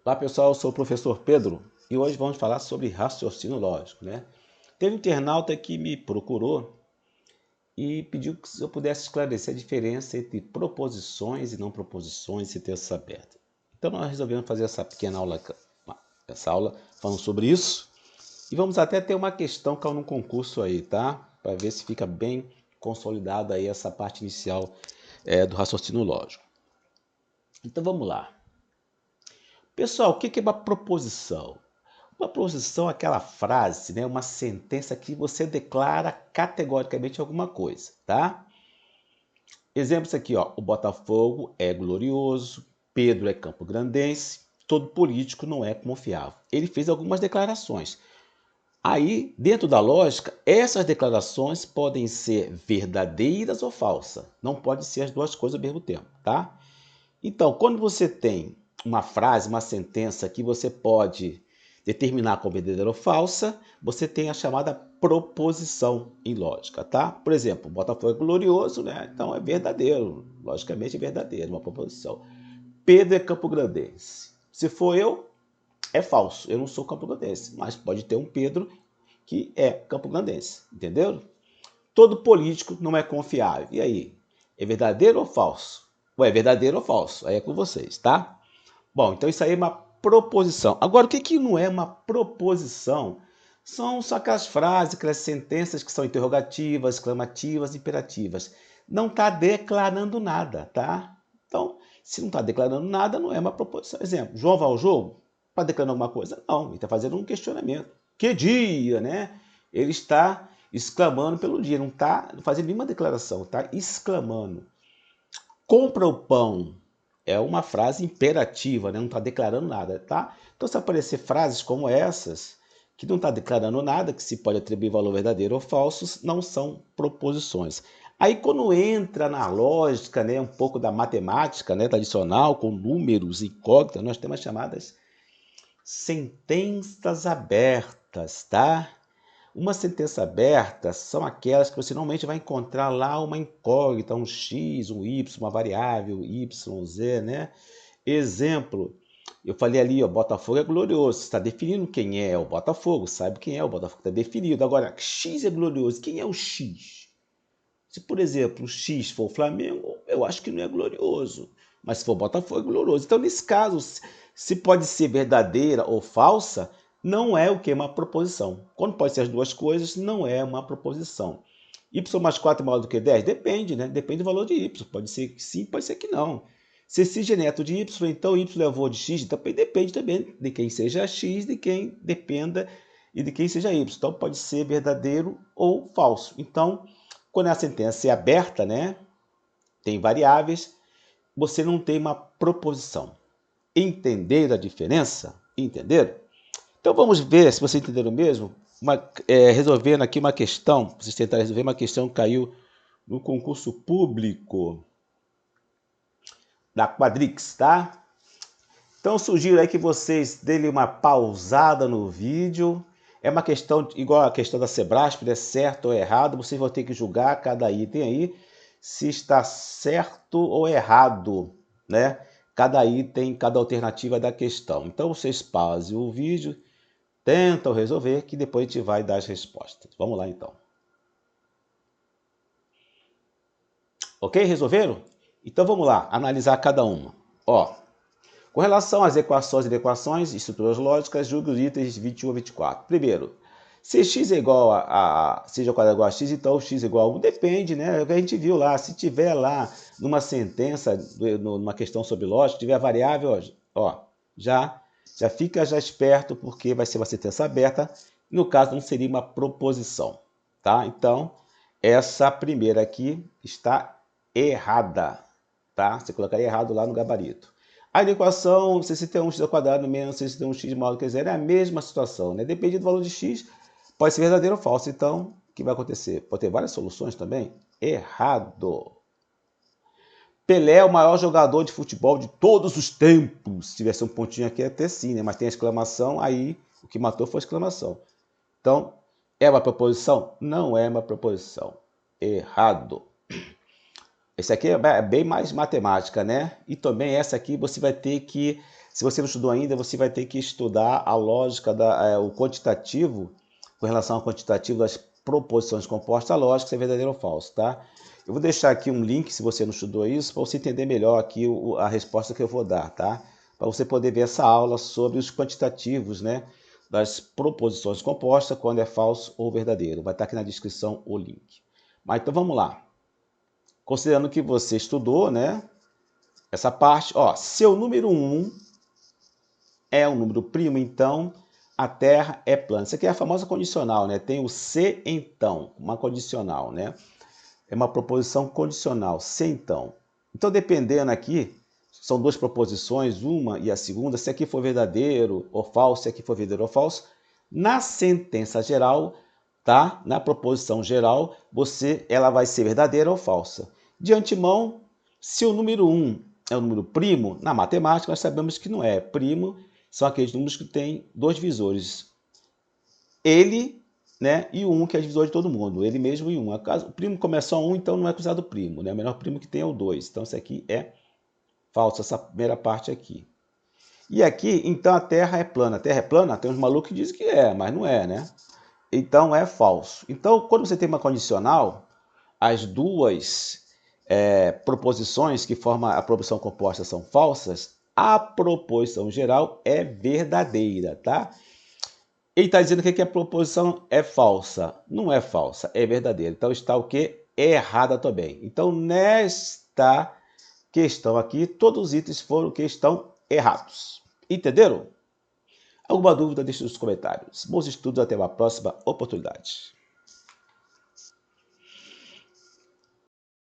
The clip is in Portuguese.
Olá pessoal, eu sou o professor Pedro e hoje vamos falar sobre raciocínio lógico, né? Teve um internauta que me procurou e pediu que eu pudesse esclarecer a diferença entre proposições e não proposições, sentença aberta. Então nós resolvemos fazer essa pequena aula, falando sobre isso e vamos até ter uma questão que caiu num concurso aí, tá? Para ver se fica bem consolidada aí essa parte inicial do raciocínio lógico. Então vamos lá. Pessoal, o que é uma proposição? Uma proposição é aquela frase, né, uma sentença que você declara categoricamente alguma coisa, tá? Exemplos aqui, ó, o Botafogo é glorioso, Pedro é campograndense, todo político não é confiável. Ele fez algumas declarações. Aí, dentro da lógica, essas declarações podem ser verdadeiras ou falsas. Não pode ser as duas coisas ao mesmo tempo, tá? Então, quando você tem uma frase, uma sentença que você pode determinar como verdadeira ou falsa, você tem a chamada proposição em lógica, tá? Por exemplo, Botafogo é glorioso, né? Então é verdadeiro, logicamente é verdadeiro, uma proposição. Pedro é campograndense. Se for eu, é falso, eu não sou campograndense, mas pode ter um Pedro que é campograndense, entendeu? Todo político não é confiável. E aí, é verdadeiro ou falso? Ué, é verdadeiro ou falso? Aí é com vocês, tá? Bom, então isso aí é uma proposição. Agora, o que não é uma proposição? São só aquelas frases, aquelas sentenças que são interrogativas, exclamativas, imperativas. Não está declarando nada, tá? Então, se não está declarando nada, não é uma proposição. Exemplo, João vai ao jogo? Está declarando alguma coisa? Não, ele está fazendo um questionamento. Que dia, né? Ele está exclamando pelo dia, não está fazendo nenhuma declaração, está exclamando. Compra o pão. É uma frase imperativa, né? Não está declarando nada, tá? Então, se aparecer frases como essas, que não está declarando nada, que se pode atribuir valor verdadeiro ou falso, não são proposições. Aí, quando entra na lógica, né, um pouco da matemática, né, tradicional, com números, incógnitas, nós temos as chamadas sentenças abertas, tá? Uma sentença aberta são aquelas que você normalmente vai encontrar lá uma incógnita, um x, um y, uma variável y, z, né? Exemplo, eu falei ali, ó, Botafogo é glorioso, está definindo quem é o Botafogo, sabe quem é o Botafogo, está definido. Agora, x é glorioso, quem é o x? Se, por exemplo, o x for o Flamengo, eu acho que não é glorioso, mas se for o Botafogo, é glorioso. Então, nesse caso, se pode ser verdadeira ou falsa, não é o que? Uma proposição. Quando pode ser as duas coisas, não é uma proposição. Y mais 4 é maior do que 10? Depende, né? Depende do valor de Y. Pode ser que sim, pode ser que não. Se x é neto de Y, então Y é avô de X, também depende também de quem seja X, de quem dependa e de quem seja Y. Então pode ser verdadeiro ou falso. Então, quando a sentença é aberta, né? Tem variáveis, você não tem uma proposição. Entender a diferença? Entenderam? Então vamos ver se vocês entenderam mesmo, resolvendo aqui uma questão, vocês tentaram resolver uma questão que caiu no concurso público da Quadrix, tá? Então sugiro aí que vocês deem uma pausada no vídeo. É uma questão igual a questão da Sebrasp, né? Certo ou errado, vocês vão ter que julgar cada item aí, se está certo ou errado, né? Cada item, cada alternativa da questão. Então vocês pausem o vídeo, tentam resolver, que depois a gente vai dar as respostas. Vamos lá, então. Ok? Resolveram? Então, vamos lá, analisar cada uma. Ó, com relação às equações e equações, estruturas lógicas, julgue os itens 21 a 24. Primeiro, se x é igual seja quadrado igual a x, então o x é igual a 1, depende, né? É o que a gente viu lá. Se tiver lá numa sentença, numa questão sobre lógica, tiver variável, ó, já fica esperto, porque vai ser uma sentença aberta. No caso, não seria uma proposição, tá? Então, essa primeira aqui está errada, tá? Você colocaria errado lá no gabarito. A equação 61x ao quadrado menos 61x maior do que zero é a mesma situação, né? Depende do valor de x, pode ser verdadeiro ou falso. Então, o que vai acontecer? Pode ter várias soluções também? Errado. Pelé é o maior jogador de futebol de todos os tempos. Se tivesse um pontinho aqui, até sim, né? Mas tem a exclamação, aí o que matou foi a exclamação. Então, é uma proposição? Não é uma proposição. Errado. Esse aqui é bem mais matemática, né? E também essa aqui você vai ter que Se você não estudou ainda, você vai ter que estudar a lógica, o quantitativo, com relação ao quantitativo das proposições compostas lógicas, se é verdadeiro ou falso, tá? Eu vou deixar aqui um link, se você não estudou isso, para você entender melhor aqui a resposta que eu vou dar, tá? Para você poder ver essa aula sobre os quantitativos, né, das proposições compostas, quando é falso ou verdadeiro. Vai estar aqui na descrição o link. Mas então vamos lá. Considerando que você estudou, né, essa parte, ó, se o número 1 é um número primo, então a Terra é plana. Isso aqui é a famosa condicional, né? Tem o se então, uma condicional, né? É uma proposição condicional, se então. Então, dependendo aqui, são duas proposições, uma e a segunda, se aqui for verdadeiro ou falso, se aqui for verdadeiro ou falso, na sentença geral, tá? Na proposição geral, ela vai ser verdadeira ou falsa. De antemão, se o número 1 é um número primo, na matemática nós sabemos que não é. Primo são aqueles números que têm dois divisores. Ele, né, e o 1, que é divisor de todo mundo. Ele mesmo e 1. O primo começa a 1, então não é considerado primo, né? O menor primo que tem é o 2. Então isso aqui é falso, essa primeira parte aqui. E aqui, então a Terra é plana. A Terra é plana? Tem uns malucos que dizem que é, mas não é, né? Então é falso. Então, quando você tem uma condicional, as duas proposições que formam a proposição composta são falsas, a proposição geral é verdadeira, tá? Ele está dizendo que a proposição é falsa. Não é falsa, é verdadeira. Então está o quê? Errada também. Então, nesta questão aqui, todos os itens foram que estão errados. Entenderam? Alguma dúvida, deixe nos comentários. Bons estudos, até uma próxima oportunidade.